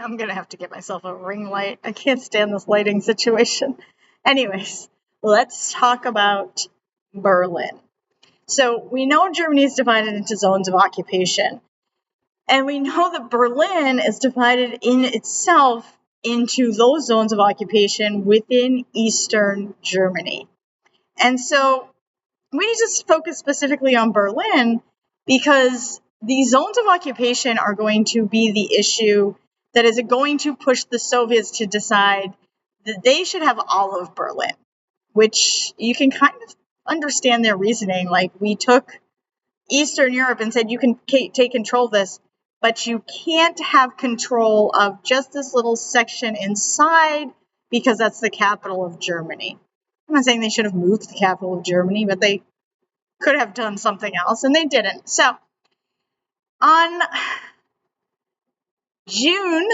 I'm going to have to get myself a ring light. I can't stand this lighting situation. Anyways, let's talk about Berlin. So we know Germany is divided into zones of occupation. And we know that Berlin is divided in itself into those zones of occupation within Eastern Germany. And so we need to focus specifically on Berlin because the zones of occupation are going to be the issue that is going to push the Soviets to decide that they should have all of Berlin, which you can kind of understand their reasoning. Like, we took Eastern Europe and said, you can take control of this, but you can't have control of just this little section inside because that's the capital of Germany. I'm not saying they should have moved the capital of Germany, but they could have done something else, and they didn't. So on June,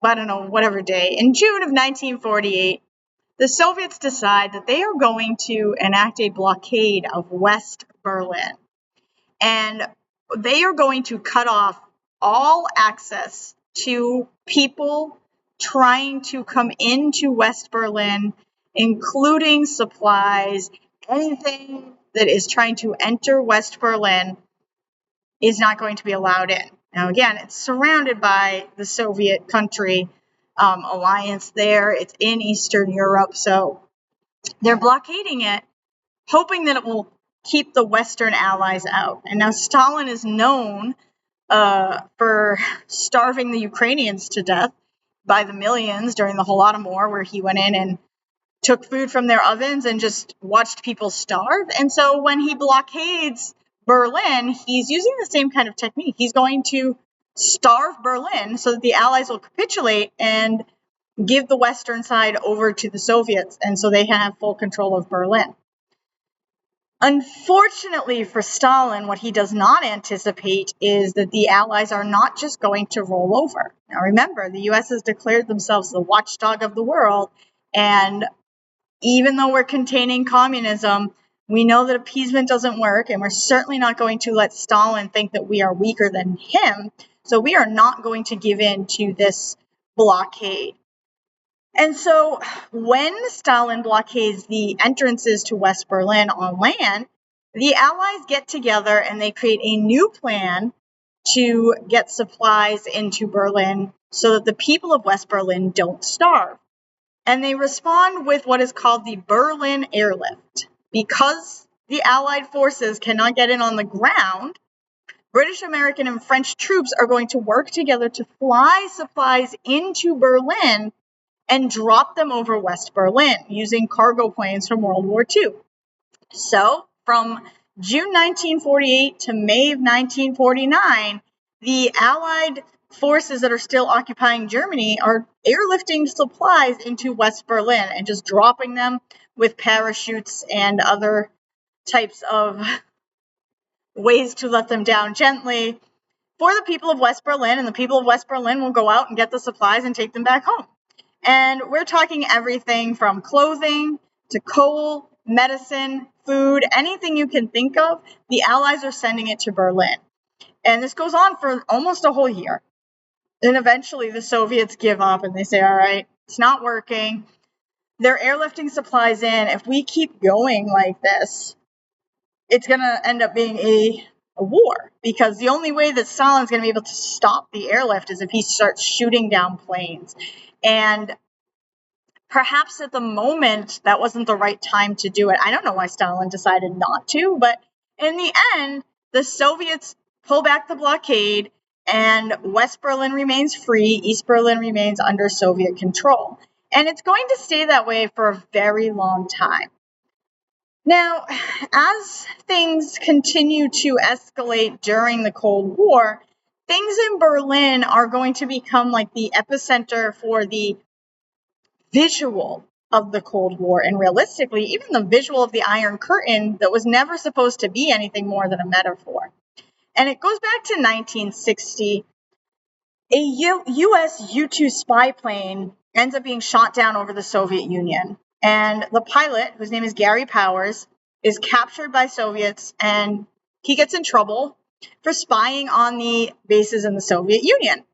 I don't know, whatever day, in June of 1948, the Soviets decide that they are going to enact a blockade of West Berlin. And they are going to cut off all access to people trying to come into West Berlin, including supplies. Anything that is trying to enter West Berlin is not going to be allowed in. Now, again, it's surrounded by the Soviet country alliance there. It's in Eastern Europe, so they're blockading it, hoping that it will keep the Western allies out. And now Stalin is known for starving the Ukrainians to death by the millions during the Holodomor, where he went in and took food from their ovens and just watched people starve. And so when he blockades Berlin, he's using the same kind of technique. He's going to starve Berlin so that the Allies will capitulate and give the Western side over to the Soviets, and so they can have full control of Berlin. Unfortunately for Stalin, what he does not anticipate is that the Allies are not just going to roll over. Now remember, the US has declared themselves the watchdog of the world, and even though we're containing communism, we know that appeasement doesn't work, and we're certainly not going to let Stalin think that we are weaker than him, so we are not going to give in to this blockade. And so when Stalin blockades the entrances to West Berlin on land, the Allies get together and they create a new plan to get supplies into Berlin so that the people of West Berlin don't starve. And they respond with what is called the Berlin airlift. Because the Allied forces cannot get in on the ground, British, American, and French troops are going to work together to fly supplies into Berlin and drop them over West Berlin using cargo planes from World War II. So, from June 1948 to May of 1949, the Allied forces that are still occupying Germany are airlifting supplies into West Berlin and just dropping them with parachutes and other types of ways to let them down gently for the people of West Berlin, and the people of West Berlin will go out and get the supplies and take them back home. And we're talking everything from clothing to coal, medicine, food, anything you can think of, the Allies are sending it to Berlin. And this goes on for almost a whole year. Then eventually the Soviets give up and they say, all right, it's not working. They're airlifting supplies in. If we keep going like this, it's going to end up being a war, because the only way that Stalin's going to be able to stop the airlift is if he starts shooting down planes. And perhaps at the moment, that wasn't the right time to do it. I don't know why Stalin decided not to, but in the end, the Soviets pull back the blockade, and West Berlin remains free, East Berlin remains under Soviet control. And it's going to stay that way for a very long time. Now, as things continue to escalate during the Cold War, things in Berlin are going to become like the epicenter for the visual of the Cold War, and realistically, even the visual of the Iron Curtain that was never supposed to be anything more than a metaphor. And it goes back to 1960. A U.S. U-2 spy plane ends up being shot down over the Soviet Union. And the pilot, whose name is Gary Powers, is captured by Soviets, and he gets in trouble for spying on the bases in the Soviet Union.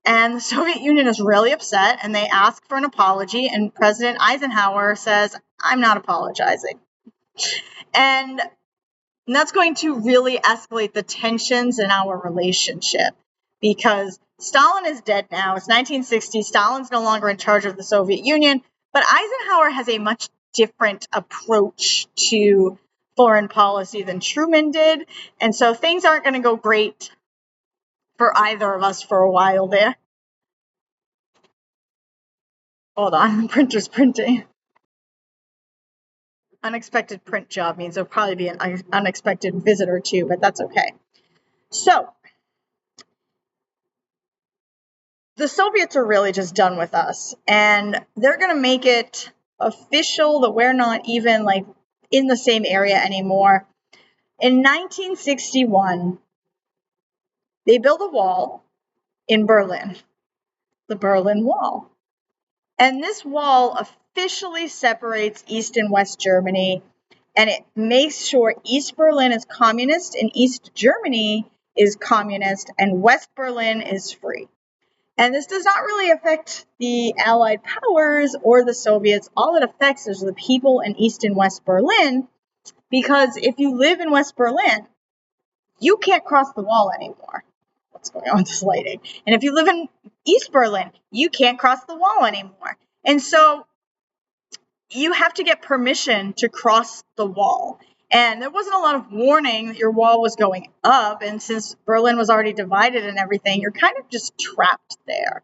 And the Soviet Union is really upset, and they ask for an apology, and President Eisenhower says, I'm not apologizing. And that's going to really escalate the tensions in our relationship, because Stalin is dead now. It's 1960. Stalin's no longer in charge of the Soviet Union, but Eisenhower has a much different approach to foreign policy than Truman did. And so things aren't going to go great for either of us for a while there. Hold on, the printer's printing. Unexpected print job means there'll probably be an unexpected visitor too, but that's okay. So, the Soviets are really just done with us, and they're going to make it official that we're not even like in the same area anymore. In 1961, they built a wall in Berlin, the Berlin Wall. And this wall officially separates East and West Germany, and it makes sure East Berlin is communist and East Germany is communist and West Berlin is free. And this does not really affect the Allied powers or the Soviets. All it affects is the people in East and West Berlin, because if you live in West Berlin, you can't cross the wall anymore. What's going on with this lighting? And if you live in East Berlin, you can't cross the wall anymore. And so you have to get permission to cross the wall. And there wasn't a lot of warning that your wall was going up. And since Berlin was already divided and everything, you're kind of just trapped there.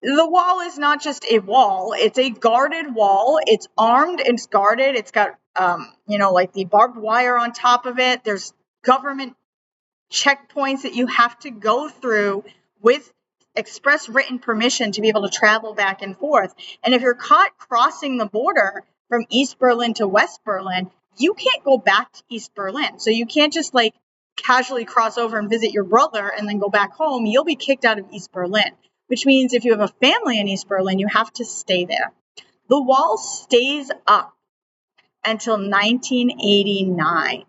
The wall is not just a wall. It's a guarded wall. It's armed. It's guarded. It's got, like the barbed wire on top of it. There's government checkpoints that you have to go through with express written permission to be able to travel back and forth. And if you're caught crossing the border from East Berlin to West Berlin, you can't go back to East Berlin. So you can't just like casually cross over and visit your brother and then go back home. You'll be kicked out of East Berlin, which means if you have a family in East Berlin, you have to stay there. The wall stays up until 1989.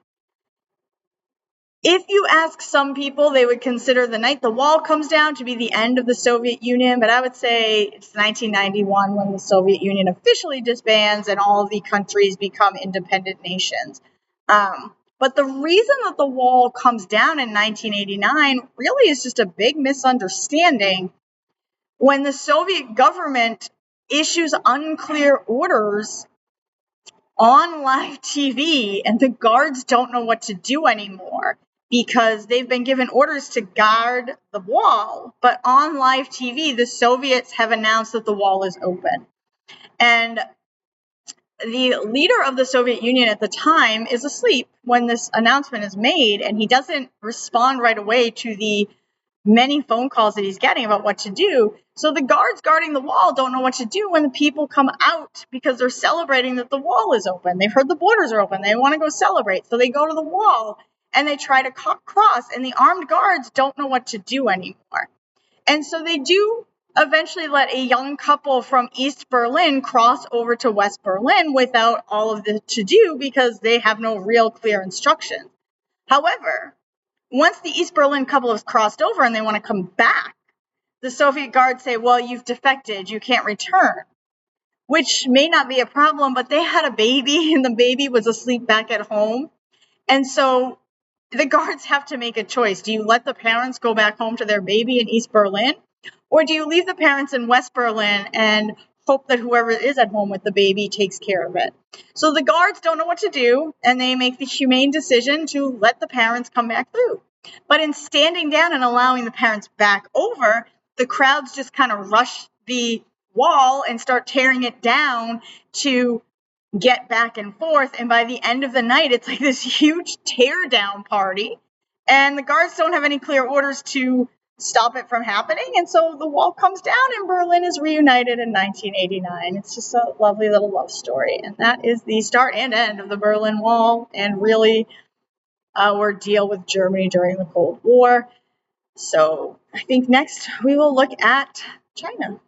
If you ask some people, they would consider the night the wall comes down to be the end of the Soviet Union, but I would say it's 1991 when the Soviet Union officially disbands and all of the countries become independent nations. But the reason that the wall comes down in 1989 really is just a big misunderstanding. When the Soviet government issues unclear orders on live TV and the guards don't know what to do anymore because they've been given orders to guard the wall, but on live TV, the Soviets have announced that the wall is open. And the leader of the Soviet Union at the time is asleep when this announcement is made, and he doesn't respond right away to the many phone calls that he's getting about what to do. So the guards guarding the wall don't know what to do when the people come out because they're celebrating that the wall is open. They've heard the borders are open. They want to go celebrate. So they go to the wall and they try to cross, and the armed guards don't know what to do anymore. And so they do eventually let a young couple from East Berlin cross over to West Berlin without all of the to-do because they have no real clear instructions. However, once the East Berlin couple has crossed over and they want to come back, the Soviet guards say, well, you've defected, you can't return, which may not be a problem, but they had a baby and the baby was asleep back at home. And so the guards have to make a choice. Do you let the parents go back home to their baby in East Berlin? Or do you leave the parents in West Berlin and hope that whoever is at home with the baby takes care of it? So the guards don't know what to do, and they make the humane decision to let the parents come back through. But in standing down and allowing the parents back over, the crowds just kind of rush the wall and start tearing it down to get back and forth. And by the end of the night, it's like this huge tear down party. And the guards don't have any clear orders to stop it from happening. And so the wall comes down and Berlin is reunited in 1989. It's just a lovely little love story. And that is the start and end of the Berlin Wall and really our deal with Germany during the Cold War. So I think next we will look at China.